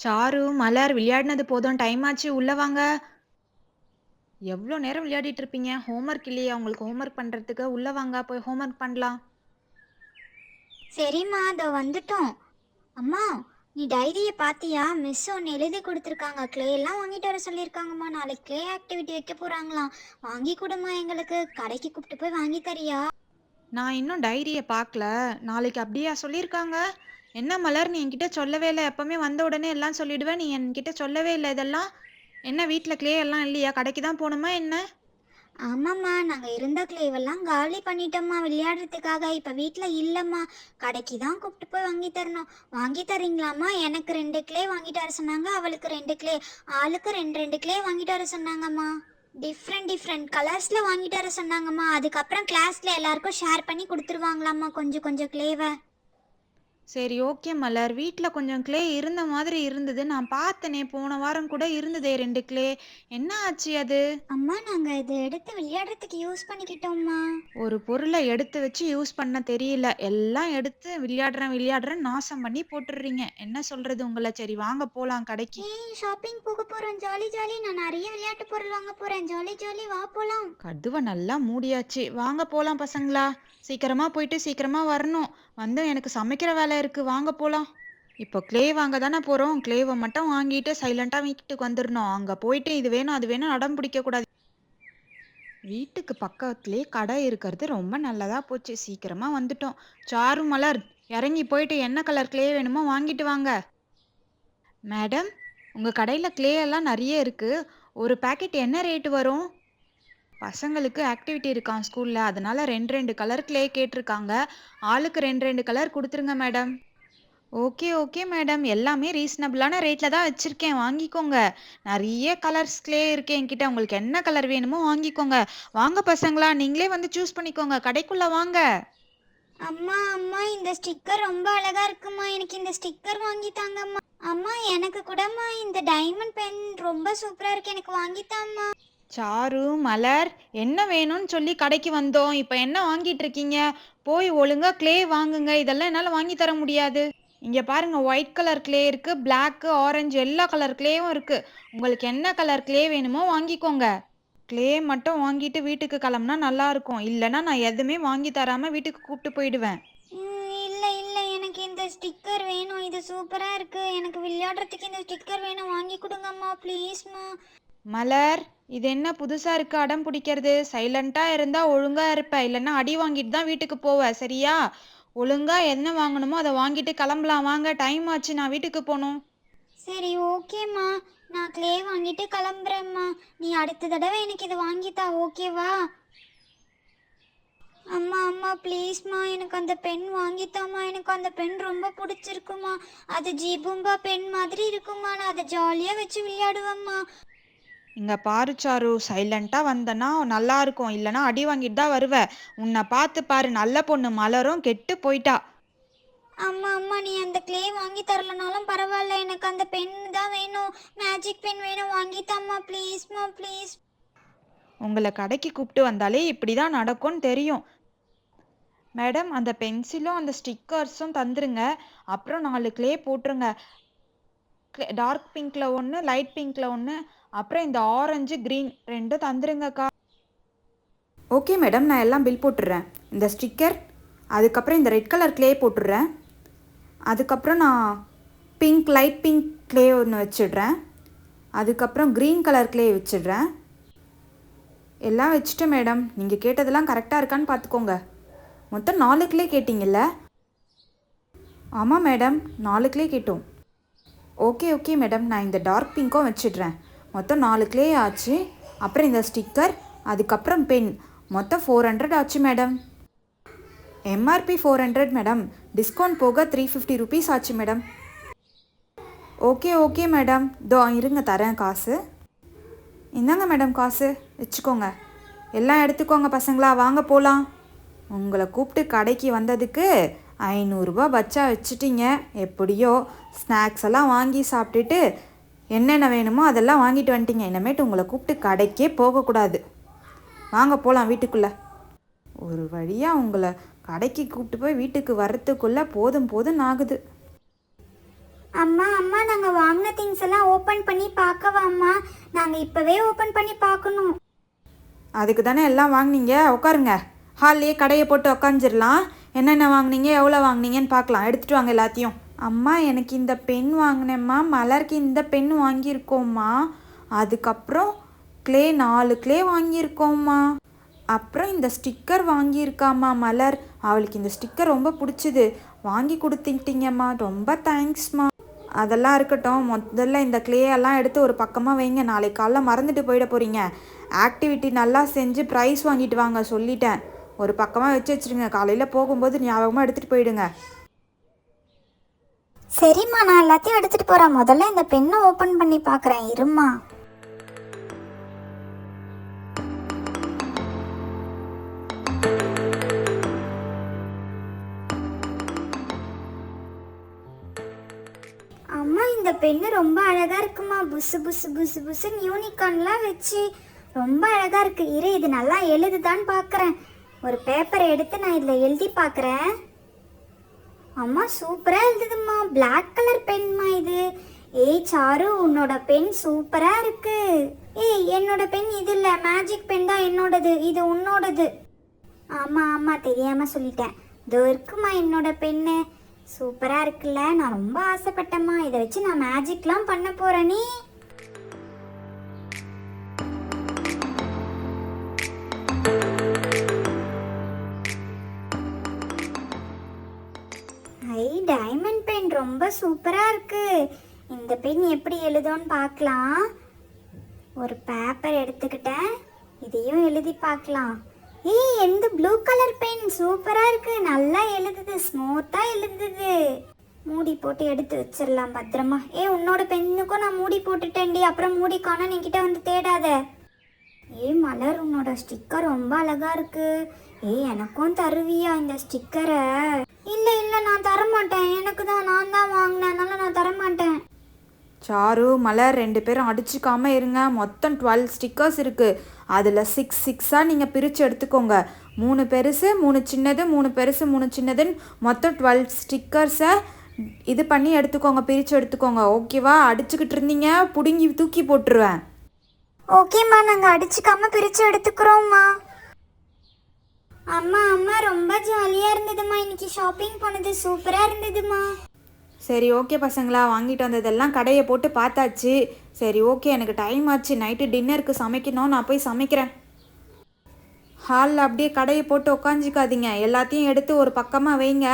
Sir, மலர் விளையாடினது போதும். Time ஆச்சு. உள்ள வாங்க. எவ்ளோ நேரம் விளையாடிட்டு இருப்பீங்க? ஹோம்வொர்க் இல்லையா உங்களுக்கு ஹோம்வொர்க் பண்றதுக்கு? உள்ள வாங்க. போய் ஹோம்வொர்க் பண்ணலாம். சரிம்மா, அதோ வந்துட்டோம். அம்மா, நீ டைரிய பாத்தியா? மிஸ் ஒன்று எழுதி கொடுத்துருக்காங்க. க்ளே எல்லாம் வாங்கிட்டு வர சொல்லியிருக்காங்கம்மா. நாளைக்கு க்ளே ஆக்டிவிட்டி வைக்க போறாங்களாம். வாங்கி கொடுமா, எங்களுக்கு கடைக்கு கூப்பிட்டு போய் வாங்கி தரியா? நான் இன்னும் டைரிய பார்க்கல. நாளைக்கு அப்படியா சொல்லியிருக்காங்க? என்ன மலர் நீ என்கிட்ட சொல்லவே இல்ல. எப்பவுமே வந்த உடனே எல்லாம் சொல்லிடுவ. நீ என்கிட்ட சொல்லவே இல்ல இதெல்லாம். என்ன வீட்ல க்ளே எல்லாம் இல்லையா? கடைக்கு தான் போணுமா என்ன? ஆமாம்மா, நாங்க இருந்த க்ளேவெல்லாம் காலி பண்ணிட்டோம்மா விளையாடுறதுக்காக. இப்ப வீட்ல இல்லம்மா. கடைக்கு தான் கூப்பிட்டு போய் வாங்கி தரணும். வாங்கி தரீங்களாம்மா? எனக்கு 2 க்ளே வாங்கிட்டு வர சொன்னாங்க. அவளுக்கு 2 க்ளே. ஆளுக்கு ரெண்டு ரெண்டு க்ளே வாங்கிட்டு வர சொன்னாங்கம்மா. டிஃப்ரெண்ட் டிஃப்ரெண்ட் கலர்ஸ்ல வாங்கிட்டு வர சொன்னாங்கம்மா. அதுக்கப்புறம் கிளாஸ்ல எல்லாருக்கும் ஷேர் பண்ணி கொடுத்துருவாங்களாம்மா கொஞ்சம் கொஞ்சம் க்ளேவை. சரி, ஓகே மலர். வீட்ல கொஞ்சம் க்ளே இருந்த மாதிரி இருந்தது. நான் பார்த்தனே போன வாரம் கூட இருந்ததே 2 க்ளே. என்ன ஆச்சு அது? அம்மா, நாங்க இதை எடுத்து விளையாடுறதுக்கு யூஸ் பண்ணிக்கிட்டோம்மா. ஒரு பொருள எடுத்து வச்சு யூஸ் பண்ண தெரியல. எல்லாம் எடுத்து விளையாடுறேன் விளையாடுறேன் நாசம் பண்ணி போட்டுடுறீங்க. என்ன சொல்றது உங்கள? சரி வாங்க போலாம் கடைக்கு. ஏய், ஷாப்பிங் போக போறோம். Jolly jolly. நான் நிறைய விளையாட்டு பொருள் வாங்க போறேன். ஜாலி ஜாலி, வா போலாம். கதவ நல்லா மூடியாச்சு. வாங்க போலாம் பசங்களா. சீக்கிரமா போயிட்டு சீக்கிரமா வரணும். வந்து எனக்கு சமைக்கிற வேலை இருக்கு. வாங்க போலாம். இப்போ க்ளே வாங்க தானே போறோம். க்ளேவ மட்டும் வாங்கிட்டு சைலண்டா வீட்டுக்கு வந்துரணும். அங்க போயிட்டு இது வேணும் அது வேணும் அடம் பிடிக்க கூடாது. வீட்டுக்கு பக்கத்துலயே கடை இருக்கிறது ரொம்ப நல்லதா போச்சு. சீக்கிரமா வந்துட்டோம். சாரு, மலர் இறங்கி போயிட்டு என்ன கலர் க்ளே வேணுமோ வாங்கிட்டு வாங்க. மேடம், உங்க கடையில க்ளே எல்லாம் நிறைய இருக்கு. ஒரு பாக்கெட் என்ன ரேட் வரும்? பசங்களுக்கு ஆக்டிவிட்டி இருக்காம் ஸ்கூல்ல. அதனால 2 கலர் க்ளே கேட்டிருக்காங்க. ஆளுக்கு 2 கலர் குடுத்துருங்க மேடம். Okay, okay madam. எல்லாமே ரீசனபிளான ரேட்ல தான் வச்சிருக்கேன். வாங்கிக்கோங்க. நெறைய கலர்ஸ் க்ளே இருக்கு என்கிட்ட. உங்களுக்கு என்ன கலர் வேணுமோ வாங்கிக்கோங்க. வாங்க பசங்களா, நீங்களே வந்து சூஸ் பண்ணிக்கோங்க. கடைக்குள்ள வாங்க. அம்மா அம்மா, இந்த ஸ்டிக்கர் ரொம்ப அழகா இருக்குமா. எனக்கு இந்த ஸ்டிக்கர் வாங்கி தாங்கம்மா. அம்மா, எனக்கு கூடம்மா இந்த டைமண்ட் பென் ரொம்ப சூப்பரா இருக்கு. எனக்கு வாங்கித்தாம்மா. சாரு, மலர் என்ன வேணும்னு சொல்லி கடைக்கு வந்தோம். இப்ப என்ன வாங்கிட்டு இருக்கீங்க? போய் ஒழுங்கா க்ளே வாங்குங்க. இதெல்லாம் என்னால வாங்கி தர முடியாது. இங்க பாருங்க, ஒயிட் கலர் க்ளே இருக்கு, பிளாக், ஆரஞ்சு எல்லா கலர் க்ளேவும் இருக்கு. உங்களுக்கு என்ன கலர் க்ளே வேணுமோ வாங்கிக்கோங்க. க்ளே மட்டும் வாங்கிட்டு வீட்டுக்கு கிளம்புனா நல்லா இருக்கும். இல்லைன்னா நான் எதுவுமே வாங்கி தராம வீட்டுக்கு கூப்பிட்டு போயிடுவேன். இல்ல இல்ல, எனக்கு இந்த ஸ்டிக்கர் வேணும். இது சூப்பரா இருக்கு. எனக்கு விளையாடுறதுக்கு இந்த ஸ்டிக்கர் வேணும். வாங்கி கொடுங்கம்மா, ப்ளீஸ்மா. மலர், இது என்ன புதுசா இருக்கு அடம் பிடிக்கிறது? சைலண்டா இருந்தா ஒழுங்கா இருப்ப. இல்லைன்னா அடி வாங்கிட்டு தான் வீட்டுக்கு போவ. சரியா? ஒழுங்கா என்ன வாங்கணுமோ அதை வாங்கிட்டு கிளம்பலாம். வாங்க, டைம் ஆச்சு. நான் வீட்டுக்கு போகணும். சரி, ஓகேம்மா. நான் க்ளே வாங்கிட்டு கிளம்புறேம்மா. நீ அடுத்த தடவை எனக்கு இது வாங்கித்தா, ஓகேவா? அம்மா அம்மா, ப்ளீஸ்மா, எனக்கு அந்த பென் வாங்கித்தாம்மா. எனக்கு அந்த பென் ரொம்ப பிடிச்சிருக்குமா. அது ஜீபூம்பா பென் மாதிரி இருக்குமா. நான் அதை ஜாலியாக வச்சு விளையாடுவேம்மா. இங்க பாரு சாரு, சைலண்டா வந்தனா நல்லா இருக்கும். இல்லைன்னா அடி வாங்கிட்டு தான் வருவ. உன்னை பார்த்து பாரு, நல்ல பொண்ணு மலரும் கெட்டு போயிட்டா. அம்மா அம்மா, நீ அந்த க்ளே வாங்கி தரலனாலும் பரவாயில்ல. எனக்கு அந்த பென் தான் வேணும். மேஜிக் பென் வேணும். வாங்கித்தாம்மா, ப்ளீஸ்மா, ப்ளீஸ். உங்களை கடைக்கு கூப்பிட்டு வந்தாலே இப்படிதான் நடக்கும்னு தெரியும். மேடம், அந்த பென்சிலும் அந்த ஸ்டிக்கர்ஸும் தந்துருங்க. அப்புறம் 4 க்ளே போட்டுருங்க. டார்க் பிங்க்ல ஒன்று, லைட் பிங்க்ல ஒன்று, அப்புறம் இந்த ஆரஞ்சு கிரீன் 2 தந்துருங்கக்கா. ஓகே மேடம், நான் எல்லாம் பில் போட்டுடுறேன். இந்த ஸ்டிக்கர், அதுக்கப்புறம் இந்த ரெட் கலர் க்ளே போட்டுடுறேன். அதுக்கப்புறம் நான் பிங்க், லைட் பிங்க் க்ளே ஒன்று வச்சிடுறேன். அதுக்கப்புறம் க்ரீன் கலர் க்ளே வச்சிடுறேன். எல்லாம் வச்சுட்டேன் மேடம். நீங்கள் கேட்டதெல்லாம் கரெக்டாக இருக்கான்னு பார்த்துக்கோங்க. மொத்தம் 4 க்ளே கேட்டிங்கல்ல? ஆமாம் மேடம், 4 க்ளே கேட்டோம். ஓகே ஓகே மேடம், நான் இந்த டார்க் பிங்க்கும் வச்சிடுறேன். மொத்தம் 4 க்ளே ஆச்சு. அப்புறம் இந்த ஸ்டிக்கர், அதுக்கப்புறம் பென், மொத்தம் 400 ஆச்சு மேடம். MRP 400 madam. டிஸ்கவுண்ட் போக 350 ருபீஸ் ஆச்சு மேடம். ஓகே ஓகே மேடம், இதோ இருங்க தரேன் காசு. இந்தாங்க மேடம் காசு, வச்சுக்கோங்க. எல்லாம் எடுத்துக்கோங்க பசங்களா, வாங்க போகலாம். உங்களை கூப்பிட்டு கடைக்கு வந்ததுக்கு 500 பச்சா வச்சுட்டீங்க. எப்படியோ ஸ்நாக்ஸ் எல்லாம் வாங்கி சாப்பிட்டுட்டு என்னென்ன வேணுமோ அதெல்லாம் வாங்கிட்டு வந்துட்டீங்க. இனிமேட்டு உங்களை கூப்பிட்டு கடைக்கே போகக்கூடாது. வாங்க போகலாம் வீட்டுக்குள்ளே. ஒரு வழியாக உங்களை கடைக்கு கூப்பிட்டு போய் வீட்டுக்கு வர்றதுக்குள்ளே போதும் போதும்னு ஆகுது. அம்மா அம்மா நாங்கள் வாங்கின திங்ஸ் எல்லாம் ஓப்பன் பண்ணி பார்க்கவாம்மா? நாங்கள் இப்போவே ஓப்பன் பண்ணி பார்க்கணும். அதுக்கு தானே எல்லாம் வாங்குனீங்க, உட்காருங்க. ஹால்லேயே கடையை போட்டு உக்காந்துடலாம். என்னென்ன வாங்குனீங்க, எவ்வளோ வாங்குனீங்கன்னு பார்க்கலாம். எடுத்துகிட்டு வாங்க எல்லாத்தையும். அம்மா எனக்கு இந்த பென் வாங்கினேம்மா, மலருக்கு இந்த பென் வாங்கியிருக்கோம்மா, அதுக்கப்புறம் க்ளே 4 க்ளே வாங்கியிருக்கோம்மா, அப்புறம் இந்த ஸ்டிக்கர் வாங்கியிருக்காம்மா மலர். அவளுக்கு இந்த ஸ்டிக்கர் ரொம்ப பிடிச்சிது, வாங்கி கொடுத்துட்டீங்கம்மா, ரொம்ப தேங்க்ஸ்மா. அதெல்லாம் இருக்கட்டும், முதல்ல இந்த க்ளேயெல்லாம் எடுத்து ஒரு பக்கமாக வைங்க. நாளைக்கு காலைல மறந்துட்டு போயிட போகிறீங்க. ஆக்டிவிட்டி நல்லா செஞ்சு ப்ரைஸ் வாங்கிட்டு வாங்க சொல்லிட்டேன். ஒரு பக்கமாக வச்சுருங்க, காலையில் போகும்போது ஞாபகமாக எடுத்துகிட்டு போயிடுங்க. சரிம்மா, நான் எல்லாத்தையும் எடுத்துகிட்டு போகிறேன். முதல்ல இந்த பெண்ணை ஓப்பன் பண்ணி பார்க்குறேன், இரும்மா. அம்மா இந்த பெண்ணு ரொம்ப அழகா இருக்குமா, புசு புசு புசு புசுன்னு யூனிகார்ன்லாம் வச்சு ரொம்ப அழகா இருக்கு. இரு, இது நல்லா எழுதுதான்னு பார்க்குறேன். ஒரு பேப்பரை எடுத்து நான் இதில் எழுதி பார்க்குறேன். அம்மா சூப்பராக எழுதுதும்மா, பிளாக் கலர் பென்மா இது. ஏய் சாரு, உன்னோட பென் சூப்பராக இருக்கு. ஏய் என்னோட பென் இது இல்லை, மேஜிக் பென் தான் என்னோடது, இது உன்னோடது. ஆமாம் ஆமாம், தெரியாமல் சொல்லிட்டேன். இதோ இருக்குமா என்னோட பென்னு, சூப்பராக இருக்குல்ல. நான் ரொம்ப ஆசைப்பட்டேம்மா, இதை வச்சு நான் மேஜிக்லாம் பண்ண போகிறேனே. ஐ, டைமண்ட் பென் ரொம்ப சூப்பராக இருக்கு. இந்த பென் எப்படி எழுதும்னு பார்க்கலாம். ஒரு பேப்பர் எடுத்துக்கிட்டேன், இதையும் எழுதி பார்க்கலாம். ஏய் எந்த ப்ளூ கலர் பென் சூப்பராக இருக்கு, நல்லா எழுதுது, ஸ்மூத்தாக எழுதுது. மூடி போட்டு எடுத்து வச்சிடலாம் பத்திரமா. உன்னோட பெண்ணுக்கும் நான் மூடி போட்டுட்டேன்டி, அப்புறம் மூடி காண நீங்கிட்ட வந்து தேடாத. மலர், உன்னோட ஸ்டிக்கர் ரொம்ப அழகா இருக்கு. எனக்கும் தருவியா இந்த ஸ்டிக்கரை? இல்லை இல்லை, நான் தரமாட்டேன். எனக்கு தான், நான் தான் வாங்கினேன், அதனால நான் தரமாட்டேன். சாரு மலர் 2 பேரும் அடிச்சுக்காம இருங்க. மொத்தம் 12 ஸ்டிக்கர்ஸ் இருக்குது. அதில் 6 நீங்கள் பிரித்து எடுத்துக்கோங்க. 3 பெருசு 3 சின்னது, 3 பெருசு 3 சின்னதுன்னு மொத்தம் 12 ஸ்டிக்கர்ஸை இது பண்ணி எடுத்துக்கோங்க, பிரித்து எடுத்துக்கோங்க. ஓகேவா? அடிச்சுக்கிட்டு இருந்தீங்க, பிடுங்கி தூக்கி போட்டுருவேன். ஓகேம்மா, நாங்கள் அடிச்சுக்காம பிரித்து எடுத்துக்கிறோம்மா. அம்மா அம்மா ரொம்ப ஜாலியாக இருந்ததுமா, இன்னைக்கு ஷாப்பிங் போனது சூப்பராக இருந்ததுமா. சரி ஓகே பசங்களா, வாங்கிட்டு வந்ததெல்லாம் கடையை போட்டு பார்த்தாச்சு. சரி ஓகே, எனக்கு டைம் ஆச்சு, நைட்டு டின்னருக்கு சமைக்கணும், நான் போய் சமைக்கிறேன். ஹாலில் அப்படியே கடையை போட்டு உக்காஞ்சிக்காதீங்க, எல்லாத்தையும் எடுத்து ஒரு பக்கமாக வைங்க.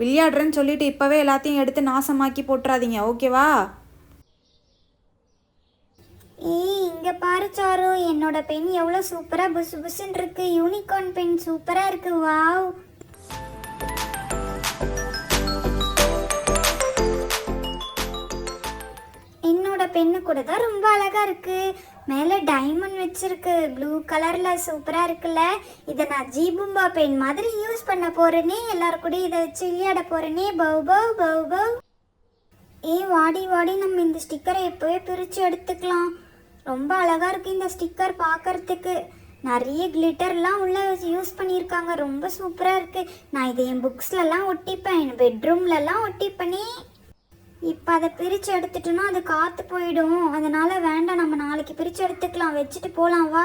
விளையாடுறேன்னு சொல்லிட்டு இப்போவே எல்லாத்தையும் எடுத்து நாசமாக்கி போட்டுறாதீங்க, ஓகேவா? இங்கே பாரு சாரு, என்னோட பென் எவ்வளோ சூப்பராக புசு புசுன்னு இருக்கு. யூனிகார்ன் பென் சூப்பராக இருக்கு. வாவ், என்னோட பென்னு கூட தான் ரொம்ப அழகா இருக்கு. மேலே டைமண்ட் வச்சிருக்கு, ப்ளூ கலர்ல சூப்பரா இருக்குல்ல. இதை நான் ஜீபும்பா பென் மாதிரி யூஸ் பண்ண போறேனே, எல்லாரும் கூட இதை வச்சு விளையாட போறேனே. பவ் பவ் பவ் பவ். வாடி வாடி, நம்ம இந்த ஸ்டிக்கரை எப்போவே பிரித்து எடுத்துக்கலாம். ரொம்ப அழகா இருக்கு இந்த ஸ்டிக்கர் பார்க்கறதுக்கு. நிறைய கிளிட்டர்லாம் உள்ள யூஸ் பண்ணியிருக்காங்க, ரொம்ப சூப்பராக இருக்கு. நான் இதை என் புக்ஸ்லலாம் ஒட்டிப்பேன், என் பெட்ரூம்லலாம் ஒட்டிப்பேனே. இப்போ அதை பிரித்து எடுத்துட்டோன்னா அது காற்று போயிடும், அதனால வேண்டாம், நம்ம நாளைக்கு பிரித்து எடுத்துக்கலாம், வச்சுட்டு போகலாம் வா.